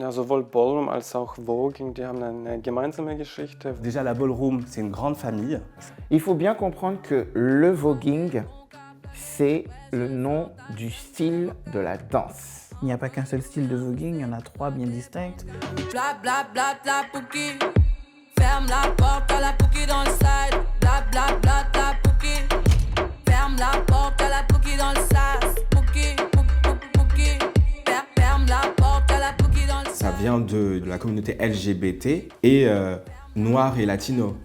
Ja, sowohl Ballroom als auch Voguing, die haben eine gemeinsame Geschichte. Déjà, la ballroom, c'est une grande famille. Il faut bien comprendre que le voguing, c'est le nom du style de la danse. Il n'y a pas qu'un seul style de voguing, il y en a 3 bien distincts. Bla bla bla bla Pookie. Ferme la porte à la Pookie dans le side. Bla bla bla bla Pookie. Ferme la porte à la Pookie dans le sas. Pookie, Pookie. Ferme la porte à la Pookie dans le sas. Ça vient de la communauté LGBT et noire et latino.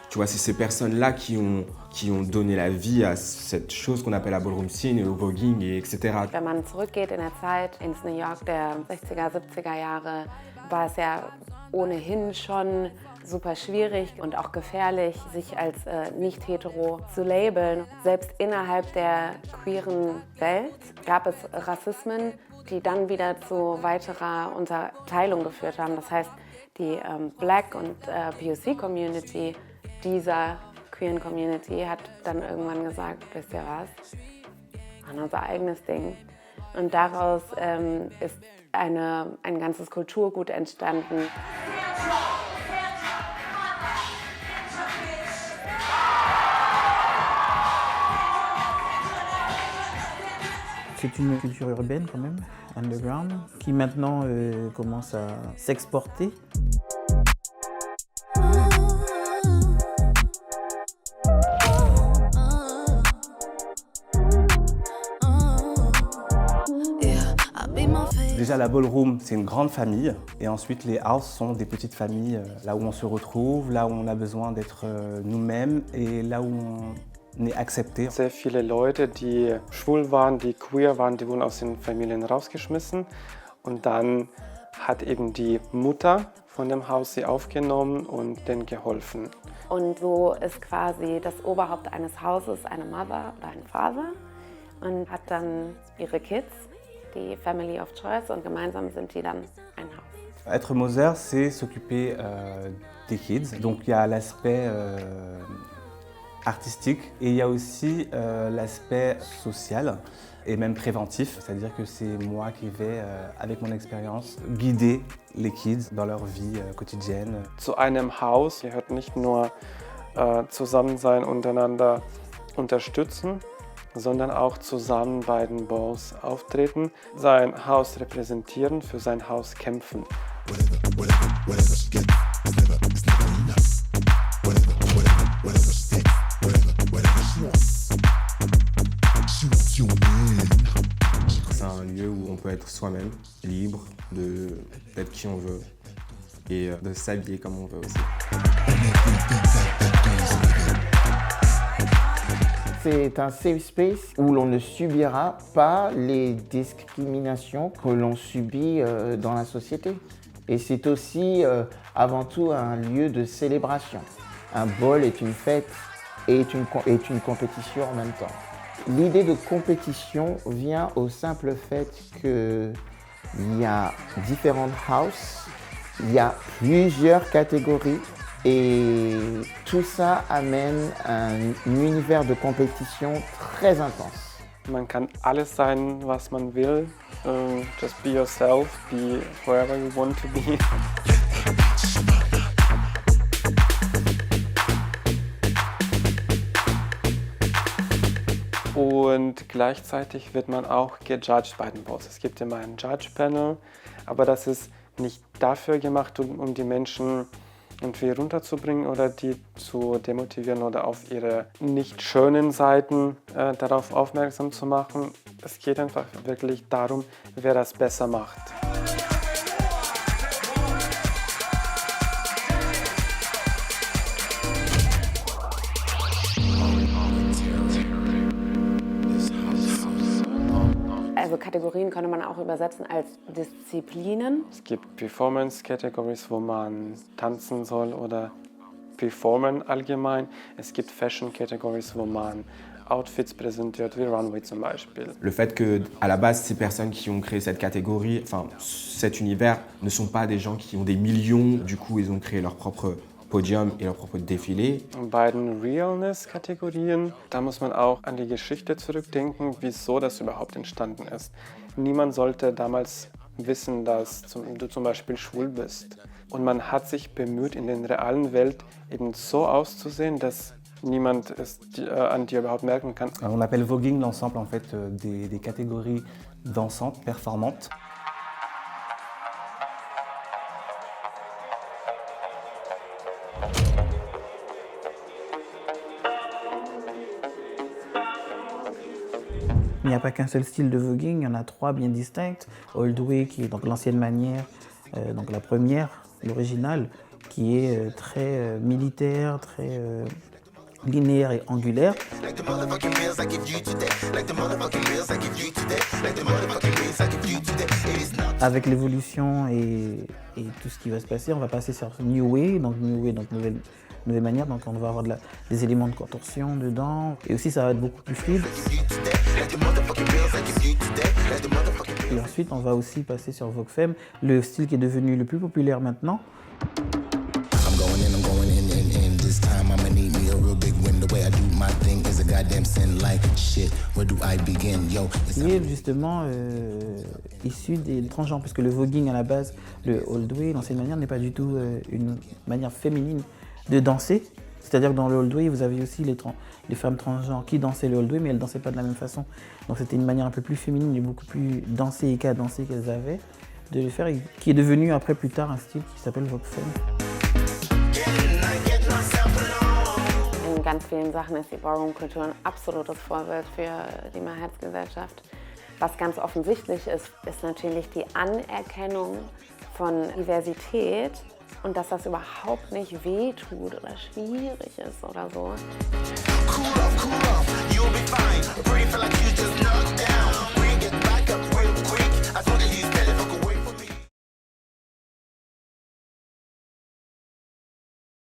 Tu vois, c'est ces personnes-là qui ont donné la vie à cette chose qu'on appelle la ballroom scene et le voguing, et etc. Wenn man zurückgeht in der Zeit ins New York der 60er, 70er Jahre, war es ja ohnehin schon super schwierig und auch gefährlich, sich als nicht-hetero zu labeln. Selbst innerhalb der queeren Welt gab es Rassismen, die dann wieder zu weiterer Unterteilung geführt haben. Das heißt, die Black- und POC-Community dieser queeren Community hat dann irgendwann gesagt, wisst ihr was, machen unser eigenes Ding. Und daraus ist ein ganzes Kulturgut entstanden. C'est une culture urbaine quand même, underground, qui maintenant commence à s'exporter. Déjà, la ballroom, c'est une grande famille. Et ensuite, les house sont des petites familles, là où on se retrouve, là où on a besoin d'être nous-mêmes et là où on est accepté. Sehr viele Leute, die schwul waren, die queer waren, die wurden aus den Familien rausgeschmissen. Und dann hat eben die Mutter von dem Haus sie aufgenommen und denen geholfen. Und so ist quasi das Oberhaupt eines Hauses eine Mother oder ein Father und hat dann ihre Kids, die Family of Choice, und gemeinsam sind die dann ein Haus. Être Moser, c'est s'occuper des kids. Donc il y a l'aspect artistique et il y a aussi l'aspect social et même préventif. C'est-à-dire que c'est moi qui vais, avec mon expérience, guider les kids dans leur vie quotidienne. Zu einem Haus gehört nicht nur Zusammensein, untereinander unterstützen, sondern auch zusammen bei den Balls auftreten, sein Haus repräsentieren, für sein Haus kämpfen. C'est un lieu où on peut être soi-même, libre d'être qui on veut et de s'habiller comme on veut aussi. C'est un safe space où l'on ne subira pas les discriminations que l'on subit dans la société. Et c'est aussi avant tout un lieu de célébration. Un bal est une fête et est une compétition en même temps. L'idée de compétition vient au simple fait qu'il y a différentes houses, il y a plusieurs catégories. Et tout ça amène un univers de compétition très intense. Man kann alles sein, was man will. Just be yourself, be wherever you want to be. Und gleichzeitig wird man auch gejudged bei den Balls. Es gibt immer ein Judge-Panel, aber das ist nicht dafür gemacht, um die Menschen irgendwie runterzubringen oder die zu demotivieren oder auf ihre nicht schönen Seiten darauf aufmerksam zu machen. Es geht einfach wirklich darum, wer das besser macht. Also Kategorien könnte man auch übersetzen als Disziplinen. Es gibt Performance-Categories, wo man tanzen soll oder performen allgemein. Es gibt Fashion-Categories, wo man Outfits präsentiert, wie Runway zum Beispiel. Le fait que, à la base, ces personnes qui ont créé cette catégorie, enfin cet univers, ne sont pas des gens qui ont des millions. Du coup, ils ont créé leur propre Podium et leur propre Défilé. Bei den Realness-Kategorien, da muss man auch an die Geschichte zurückdenken, wieso das überhaupt entstanden ist. Niemand sollte damals wissen, dass du zum Beispiel schwul bist. Und man hat sich bemüht, in der realen Welt eben so auszusehen, dass niemand es an dir überhaupt merken kann. On appelle voguing l'ensemble en fait des catégories dansantes, performantes. Il n'y a pas qu'un seul style de voguing, il y en a 3 bien distincts. Old Way, qui est donc l'ancienne manière, donc la première, l'originale, qui est très militaire, très linéaire et angulaire. Avec l'évolution et tout ce qui va se passer, on va passer sur New Way, donc nouvelle manière, donc on va avoir des éléments de contorsion dedans, et aussi ça va être beaucoup plus fluide. Et ensuite on va aussi passer sur Vogue Femme, le style qui est devenu le plus populaire maintenant. Qui est justement issu des transgenres, puisque le voguing à la base, le old way, l'ancienne manière, n'est pas du tout une manière féminine de danser. C'est-à-dire que dans le old way, vous avez aussi les femmes transgenres qui dansaient le old way, mais elles ne dansaient pas de la même façon. Donc c'était une manière un peu plus féminine et beaucoup plus dansée et cadencée qu'elles avaient de le faire, et qui est devenu après plus tard un style qui s'appelle Vogue Femme. In ganz vielen Sachen ist die Ballroom-Kultur ein absolutes Vorbild für die Mehrheitsgesellschaft. Was ganz offensichtlich ist, ist natürlich die Anerkennung von Diversität und dass das überhaupt nicht wehtut oder schwierig ist oder so. Cool off, you'll be fine. Pretty feel like you just knocked down.